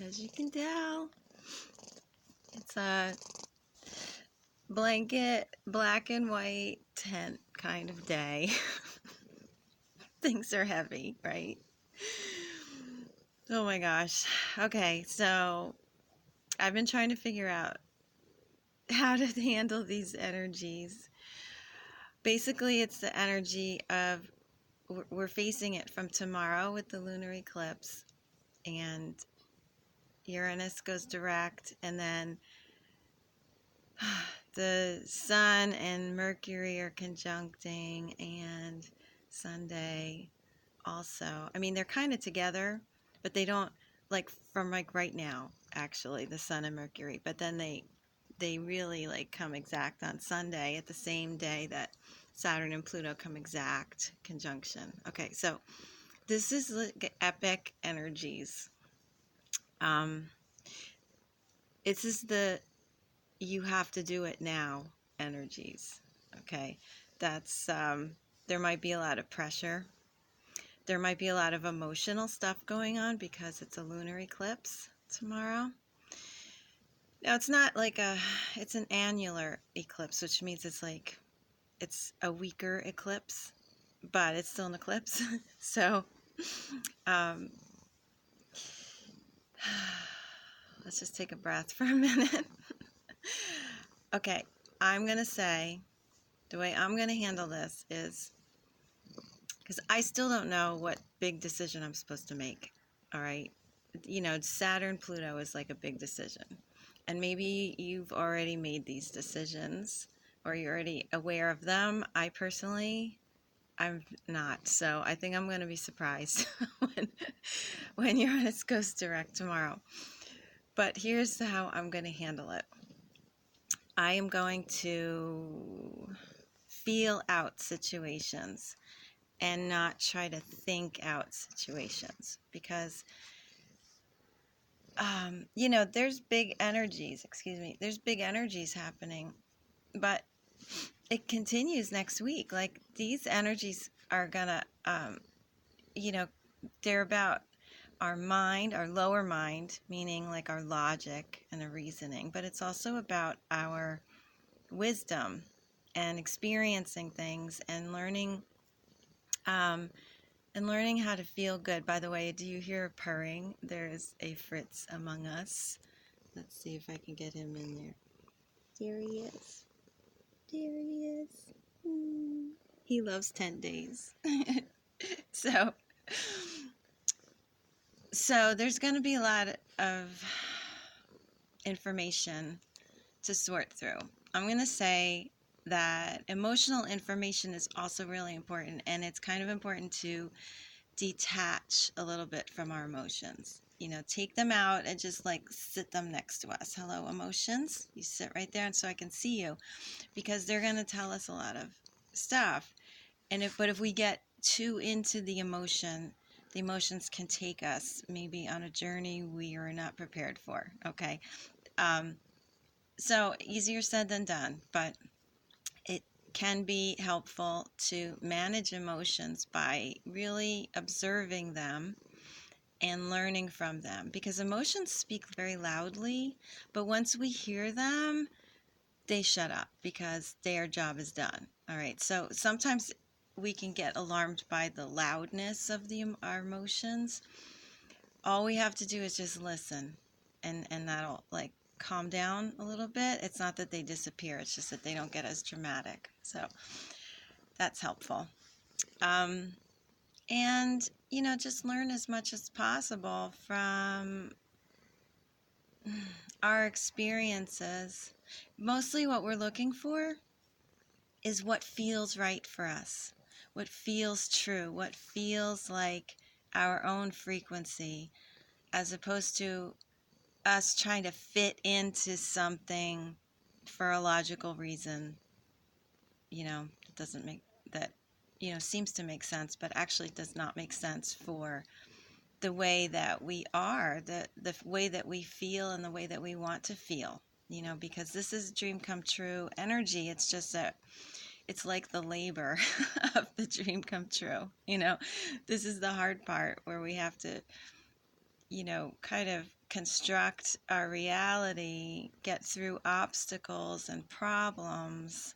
as you can tell. It's a blanket, black and white tent kind of day. Things are heavy, right? Oh my gosh. Okay, so I've been trying to figure out how to handle these energies. Basically, it's the energy of we're facing it from tomorrow with the lunar eclipse, and Uranus goes direct, and then the Sun and Mercury are conjuncting, and Sunday also. I mean, they're kind of together, but they don't, like, from like right now, actually, the Sun and Mercury, but then they really like come exact on Sunday at the same day that Saturn and Pluto come exact conjunction. Okay, so this is like epic energies. This is the you have to do it now energies. Okay, that's there might be a lot of pressure. There might be a lot of emotional stuff going on because it's a lunar eclipse tomorrow. Now, it's not like it's an annular eclipse, which means it's a weaker eclipse, but it's still an eclipse. So, um, let's just take a breath for a minute. Okay, I'm going to say the way I'm going to handle this is because I still don't know what big decision I'm supposed to make. All right. You know, Saturn Pluto is like a big decision. And maybe you've already made these decisions or you're already aware of them. I personally, I'm not. So I think I'm going to be surprised when Uranus goes direct tomorrow. But here's how I'm going to handle it. I am going to feel out situations and not try to think out situations because you know, there's big energies, there's big energies happening, but it continues next week. Like, these energies are gonna, you know, they're about our mind, our lower mind, meaning like our logic and our reasoning, but it's also about our wisdom and experiencing things and learning how to feel good. By the way, do you hear purring? There's a Fritz among us. Let's see if I can get him in there. There he is. There he is. He loves 10 days. So there's going to be a lot of information to sort through. I'm going to say that emotional information is also really important, and it's kind of important to detach a little bit from our emotions. You know, take them out and just like sit them next to us. Hello, emotions. You sit right there, and so I can see you, because they're going to tell us a lot of stuff. And if we get too into the emotions can take us maybe on a journey we are not prepared for. Okay, so easier said than done, but it can be helpful to manage emotions by really observing them and learning from them, because emotions speak very loudly, but once we hear them, they shut up because their job is done. All right, so sometimes we can get alarmed by the loudness of our emotions. All we have to do is just listen, and that'll like calm down a little bit. It's not that they disappear, it's just that they don't get as dramatic. So that's helpful. And, you know, just learn as much as possible from our experiences. Mostly what we're looking for is what feels right for us, what feels true, what feels like our own frequency, as opposed to us trying to fit into something for a logical reason, you know, doesn't make that, you know, seems to make sense, but actually does not make sense for the way that we are, the way that we feel and the way that we want to feel, you know, because this is dream come true energy. It's just that it's like the labor of the dream come true, you know. This is the hard part where we have to kind of construct our reality, get through obstacles and problems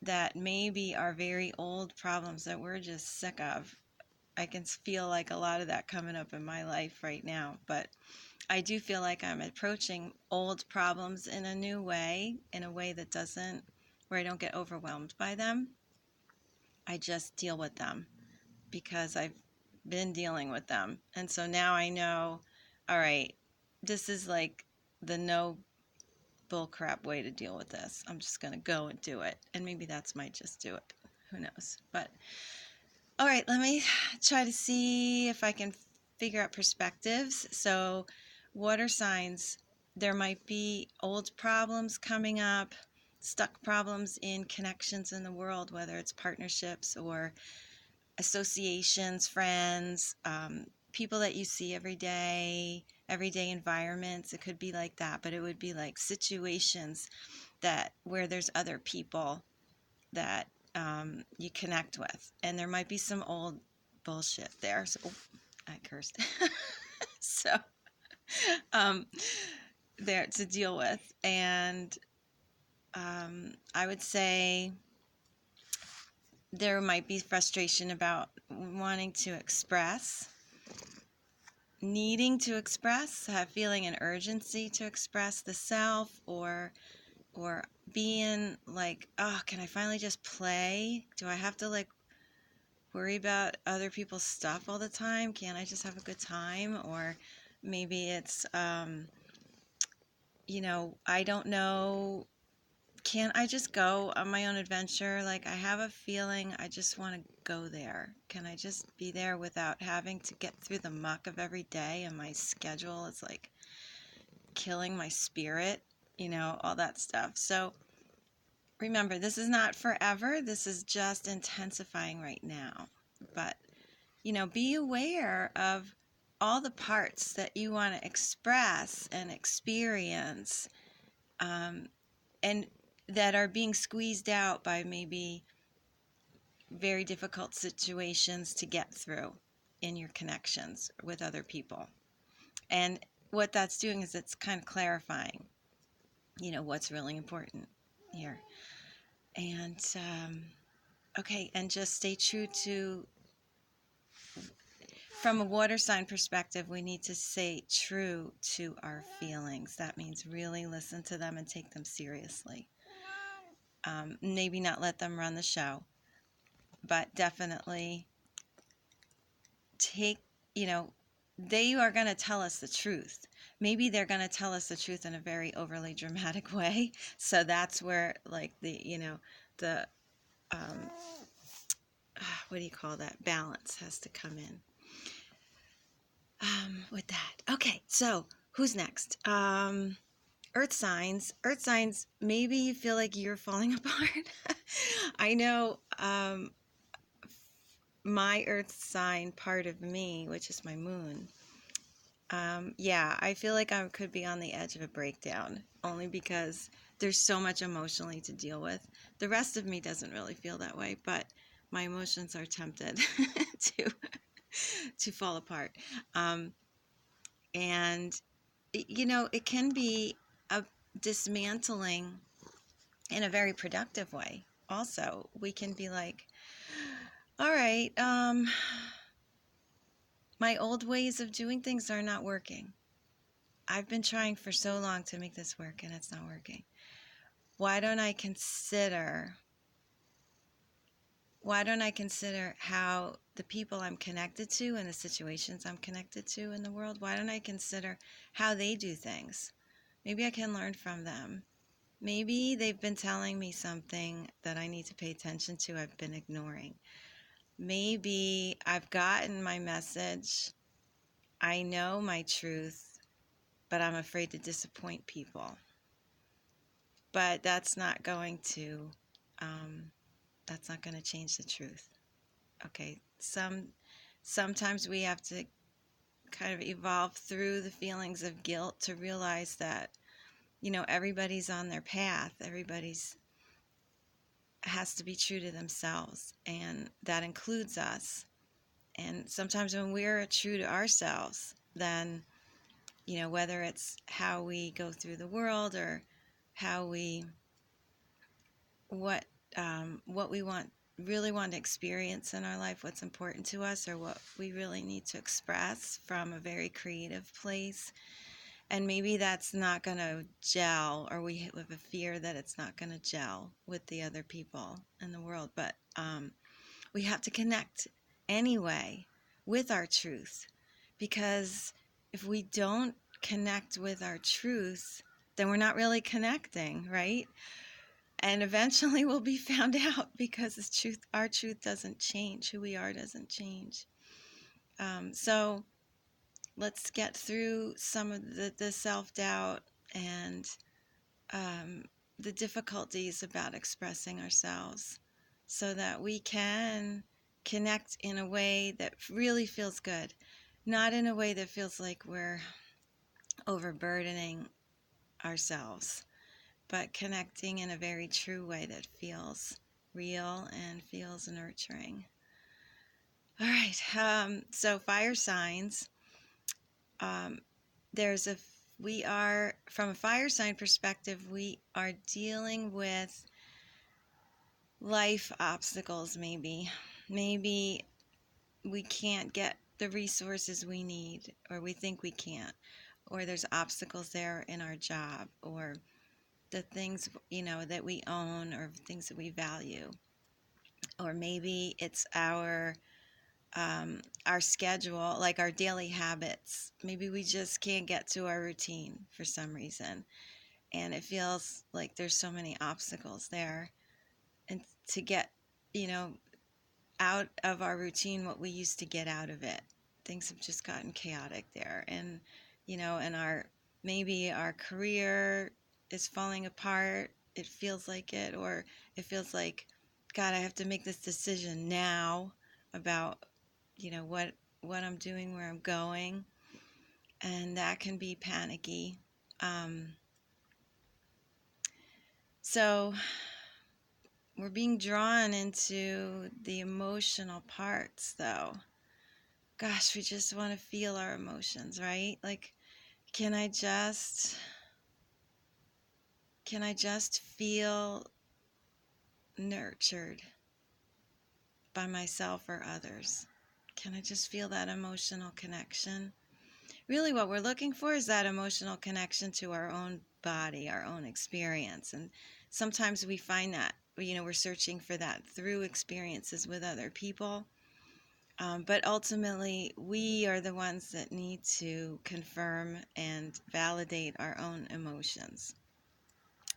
that maybe are very old problems that we're just sick of. I can feel like a lot of that coming up in my life right now, but I do feel like I'm approaching old problems in a new way, in a way that doesn't, where I don't get overwhelmed by them. I just deal with them because I've been dealing with them. And so now I know, all right, this is like the no bullcrap way to deal with this. I'm just going to go and do it. And maybe that's might just do it. Who knows? But all right, let me try to see if I can figure out perspectives. So, water signs, there might be old problems coming up, stuck problems in connections in the world, whether it's partnerships or associations, friends, people that you see everyday environments. It could be like that, but it would be like situations that where there's other people that you connect with, and there might be some old bullshit there. So I cursed. So there to deal with, and I would say there might be frustration about wanting to express, needing to express, feeling an urgency to express the self, or being like, oh, can I finally just play? Do I have to like worry about other people's stuff all the time? Can't I just have a good time? Or maybe it's I don't know, can't I just go on my own adventure? Like, I have a feeling I just want to go there. Can I just be there without having to get through the muck of every day, and my schedule is like killing my spirit, all that stuff. So remember, this is not forever. This is just intensifying right now. But, be aware of all the parts that you want to express and experience, and that are being squeezed out by maybe very difficult situations to get through in your connections with other people. And what that's doing is it's kind of clarifying, what's really important here. And, okay, and just stay true to, from a water sign perspective, we need to stay true to our feelings. That means really listen to them and take them seriously. Maybe not let them run the show, but definitely take, they are going to tell us the truth. Maybe they're going to tell us the truth in a very overly dramatic way. So that's where, like, the, what do you call that? Balance has to come in. With that. Okay, so who's next? Earth signs. Earth signs, maybe you feel like you're falling apart. I know my earth sign part of me, which is my moon, yeah, I feel like I could be on the edge of a breakdown, only because there's so much emotionally to deal with. The rest of me doesn't really feel that way, but my emotions are tempted to fall apart. And it can be a dismantling in a very productive way. Also, we can be like, all right, my old ways of doing things are not working. I've been trying for so long to make this work, and it's not working. Why don't I consider how the people I'm connected to and the situations I'm connected to in the world, why don't I consider how they do things? Maybe I can learn from them. Maybe they've been telling me something that I need to pay attention to I've been ignoring. Maybe I've gotten my message. I know my truth, but I'm afraid to disappoint people. But that's not going to change the truth. Okay, sometimes we have to kind of evolve through the feelings of guilt to realize that, everybody's on their path. Everybody's has to be true to themselves, and that includes us. And sometimes when we're true to ourselves, than, whether it's how we go through the world, or how we, what we really want to experience in our life, what's important to us, or what we really need to express from a very creative place. And maybe that's not going to gel, or we have a fear that it's not going to gel with the other people in the world. But we have to connect anyway with our truth, because if we don't connect with our truth, then we're not really connecting, right? And eventually we'll be found out, because our truth doesn't change. Who we are doesn't change. So let's get through some of the self-doubt and the difficulties about expressing ourselves, so that we can connect in a way that really feels good, not in a way that feels like we're overburdening ourselves, but connecting in a very true way that feels real and feels nurturing. All right, so fire signs. We are, from a fire sign perspective, we are dealing with life obstacles. Maybe we can't get the resources we need, or we think we can't, or there's obstacles there in our job, or the things, that we own, or things that we value. Or maybe it's our schedule, like our daily habits. Maybe we just can't get to our routine for some reason, and it feels like there's so many obstacles there. And to get, out of our routine what we used to get out of it, things have just gotten chaotic there. And, and maybe our career is falling apart. It feels like it, or it feels like, God, I have to make this decision now about, what I'm doing, where I'm going. And that can be panicky. So we're being drawn into the emotional parts, though. Gosh, we just want to feel our emotions, right? Like, can I just feel nurtured by myself or others? Can I just feel that emotional connection? Really, what we're looking for is that emotional connection to our own body, our own experience. And sometimes we find that, we're searching for that through experiences with other people. But ultimately, we are the ones that need to confirm and validate our own emotions.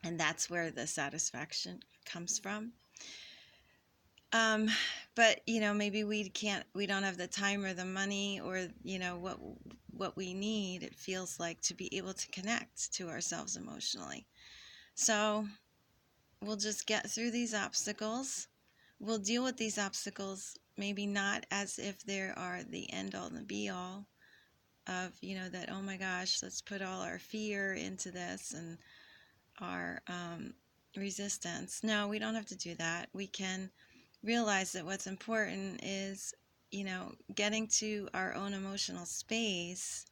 And that's where the satisfaction comes from. But, maybe we don't have the time or the money, or, what we need, it feels like, to be able to connect to ourselves emotionally. So we'll just get through these obstacles. We'll deal with these obstacles, maybe not as if they are the end all and the be all of, that, oh my gosh, let's put all our fear into this and our resistance. No, we don't have to do that. We can realize that what's important is, getting to our own emotional space.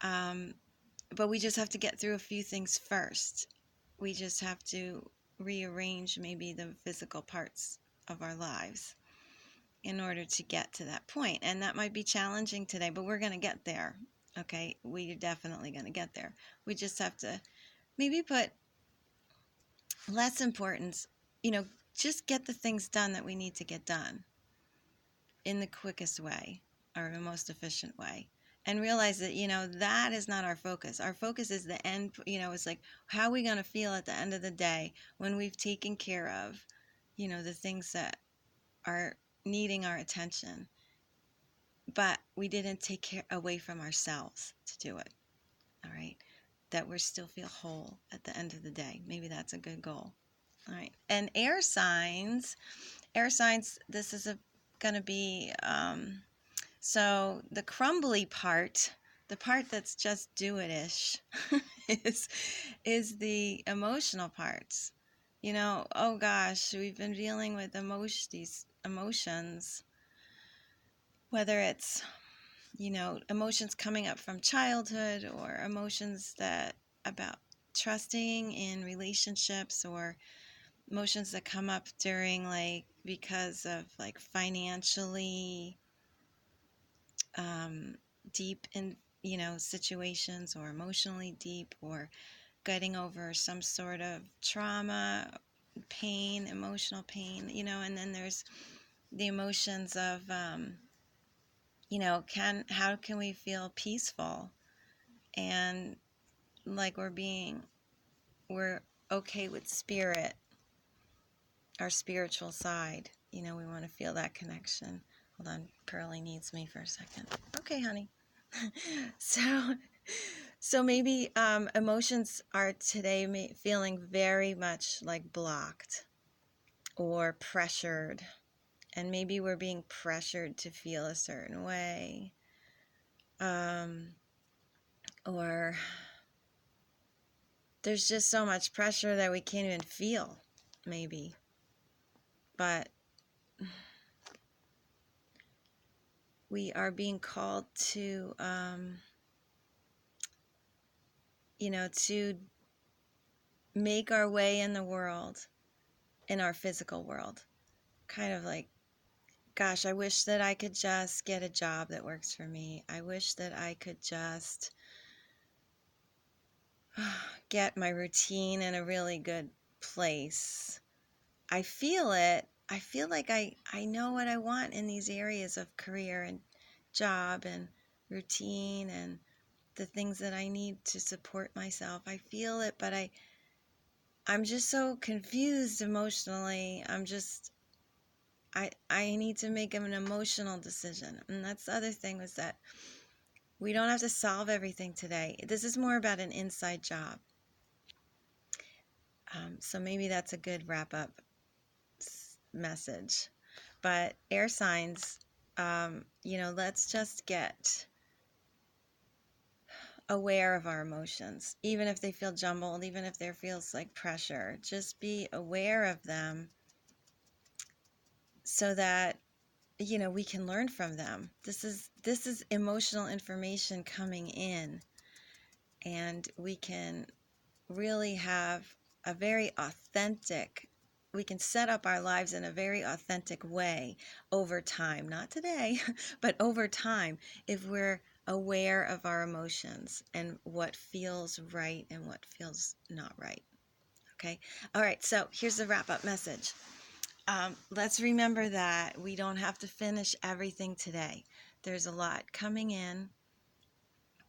But we just have to get through a few things first. We just have to rearrange maybe the physical parts of our lives in order to get to that point. And that might be challenging today, but we're going to get there. Okay, we're definitely going to get there. We just have to maybe put less importance, just get the things done that we need to get done in the quickest way, or the most efficient way. And realize that, that is not our focus. Our focus is the end, it's like, how are we going to feel at the end of the day when we've taken care of, the things that are needing our attention, but we didn't take care away from ourselves to do it. All right. That we still feel whole at the end of the day. Maybe that's a good goal. All right. And air signs, this is going to be, so the crumbly part, the part that's just do-it-ish, is the emotional parts. Oh gosh, we've been dealing with these emotions, whether it's, emotions coming up from childhood, or emotions that about trusting in relationships, or emotions that come up during because of financially deep in situations, or emotionally deep, or getting over some sort of trauma, pain, emotional pain, and then there's the emotions of how can we feel peaceful, and we're okay with spirit, our spiritual side. We want to feel that connection. Hold on, Pearlie needs me for a second. Okay, honey. So maybe emotions are today feeling very much blocked or pressured, and maybe we're being pressured to feel a certain way, or there's just so much pressure that we can't even feel, maybe. But we are being called to, to make our way in the world, in our physical world. Kind of gosh, I wish that I could just get a job that works for me. I wish that I could just get my routine in a really good place. I feel it. I feel like I know what I want in these areas of career and job and routine and the things that I need to support myself. I feel it, but I'm just so confused emotionally. I need to make an emotional decision. And that's the other thing, was that we don't have to solve everything today. This is more about an inside job. So maybe that's a good wrap-up message. But air signs, let's just get aware of our emotions, even if they feel jumbled, even if there feels like pressure. Just be aware of them so that we can learn from them. This is emotional information coming in, and we can really have a very authentic, we can set up our lives in a very authentic way over time, not today, but over time, if we're aware of our emotions and what feels right and what feels not right. Okay? All right, so here's the wrap-up message. Let's remember that we don't have to finish everything today. There's a lot coming in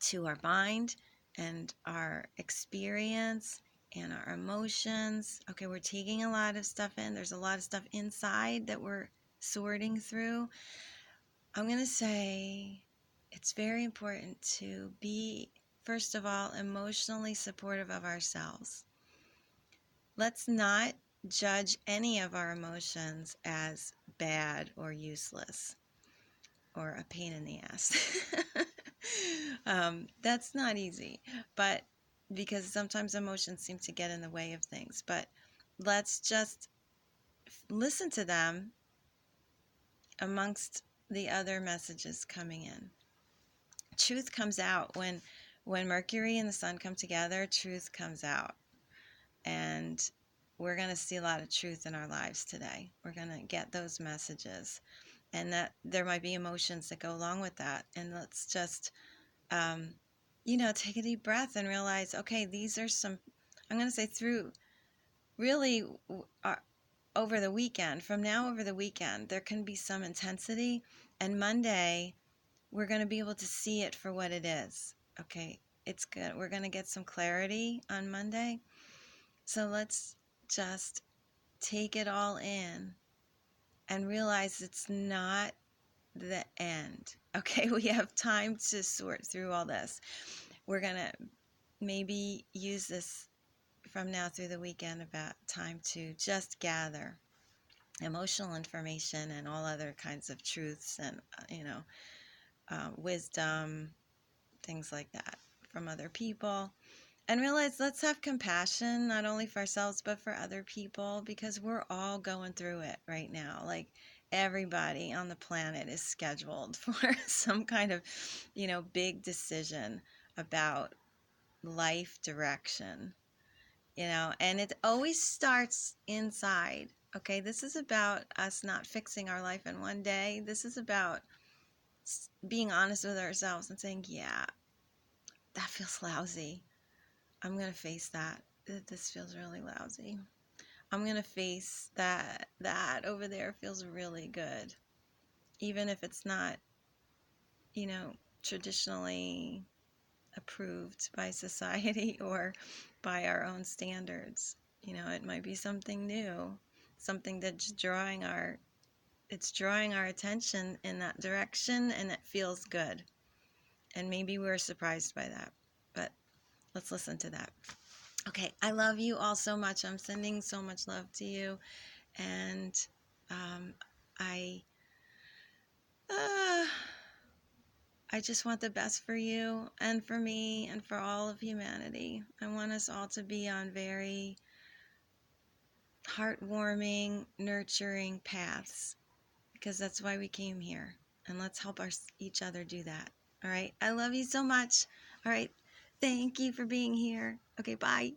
to our mind and our experience and our emotions. Okay, we're taking a lot of stuff in. There's a lot of stuff inside that we're sorting through. I'm going to say it's very important to be, first of all, emotionally supportive of ourselves. Let's not judge any of our emotions as bad or useless or a pain in the ass. That's not easy, but because sometimes emotions seem to get in the way of things. But let's just listen to them amongst the other messages coming in. Truth comes out when Mercury and the Sun come together. Truth comes out, and we're going to see a lot of truth in our lives today. We're going to get those messages, and that there might be emotions that go along with that. And let's just take a deep breath and realize, okay, these are some, I'm going to say through really over the weekend, from now over the weekend, there can be some intensity, and Monday, we're going to be able to see it for what it is. Okay, it's good. We're going to get some clarity on Monday. So let's just take it all in and realize it's not the end. Okay, we have time to sort through all this. We're going to maybe use this from now through the weekend about time to just gather emotional information and all other kinds of truths and, wisdom, things like that from other people. And realize, let's have compassion, not only for ourselves, but for other people, because we're all going through it right now. everybody on the planet is scheduled for some kind of, big decision about life direction, and it always starts inside. Okay, this is about us not fixing our life in one day. This is about being honest with ourselves and saying, yeah, that feels lousy. I'm going to face that. This feels really lousy. I'm going to face that over there feels really good. Even if it's not, traditionally approved by society or by our own standards. It might be something new, something that's drawing our attention in that direction, and it feels good. And maybe we're surprised by that. But let's listen to that. Okay, I love you all so much. I'm sending so much love to you, and I just want the best for you and for me and for all of humanity. I want us all to be on very heartwarming, nurturing paths, because that's why we came here. And let's help each other do that. All right. I love you so much. All right. Thank you for being here. Okay. Bye.